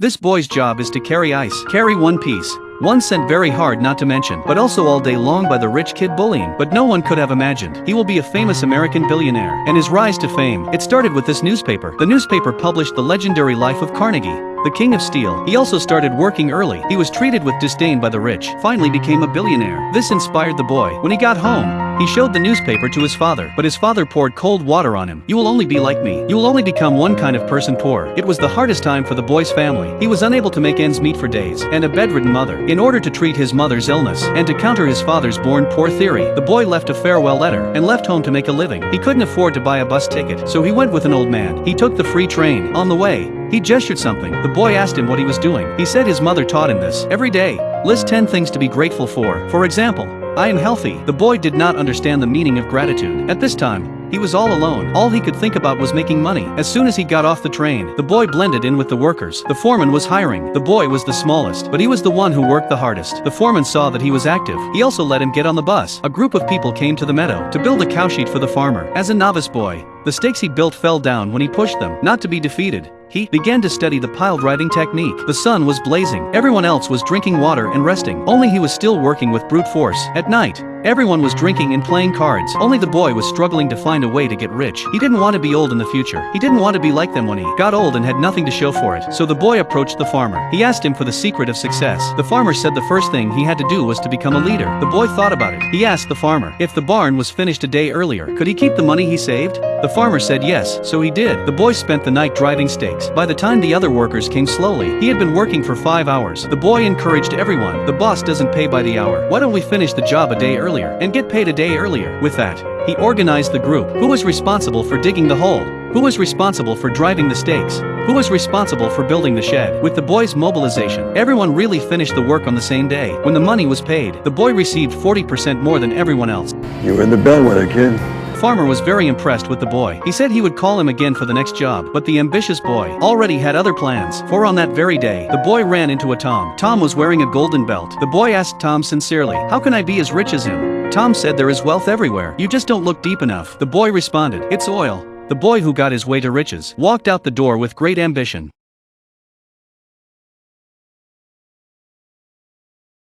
This boy's job is to carry ice. Carry one piece. One sent very hard not to mention, but also all day long by the rich kid bullying. But no one could have imagined he will be a famous American billionaire. And his rise to fame, it started with this newspaper. The newspaper published the legendary life of Carnegie, the King of Steel. He also started working early. He was treated with disdain by the rich, finally became a billionaire. This inspired the boy. When he got home, he showed the newspaper to his father, but his father poured cold water on him. "You will only be like me. You will only become one kind of person, poor." It was the hardest time for the boy's family. He was unable to make ends meet for days, and a bedridden mother. In order to treat his mother's illness, and to counter his father's born poor theory, the boy left a farewell letter, and left home to make a living. He couldn't afford to buy a bus ticket, so he went with an old man. He took the free train. On the way, he gestured something. The boy asked him what he was doing. He said his mother taught him this. Every day, list 10 things to be grateful for. For example, I am healthy. The boy did not understand the meaning of gratitude. At this time, he was all alone. All he could think about was making money. As soon as he got off the train, the boy blended in with the workers. The foreman was hiring. The boy was the smallest, but he was the one who worked the hardest. The foreman saw that he was active. He also let him get on the bus. A group of people came to the meadow to build a cow sheet for the farmer. As a novice boy, the stakes he built fell down when he pushed them. Not to be defeated, he began to study the piled riding technique. The sun was blazing. Everyone else was drinking water and resting. Only he was still working with brute force. At night, everyone was drinking and playing cards. Only the boy was struggling to find a way to get rich. He didn't want to be old in the future. He didn't want to be like them when he got old and had nothing to show for it. So the boy approached the farmer. He asked him for the secret of success. The farmer said the first thing he had to do was to become a leader. The boy thought about it. He asked the farmer if the barn was finished a day earlier, could he keep the money he saved? The farmer said yes, so he did. The boy spent the night driving stakes. By the time the other workers came slowly, he had been working for 5 hours. The boy encouraged everyone. The boss doesn't pay by the hour. Why don't we finish the job a day earlier and get paid a day earlier? With that, he organized the group. Who was responsible for digging the hole? Who was responsible for driving the stakes? Who was responsible for building the shed? With the boy's mobilization, everyone really finished the work on the same day. When the money was paid, the boy received 40% more than everyone else. You were in the bellwether, kid. The farmer was very impressed with the boy. He said he would call him again for the next job, but the ambitious boy already had other plans. For on that very day, the boy ran into a Tom. Tom was wearing a golden belt. The boy asked Tom sincerely, "How can I be as rich as him?" Tom said, "There is wealth everywhere. You just don't look deep enough." The boy responded, "It's oil." The boy who got his way to riches walked out the door with great ambition.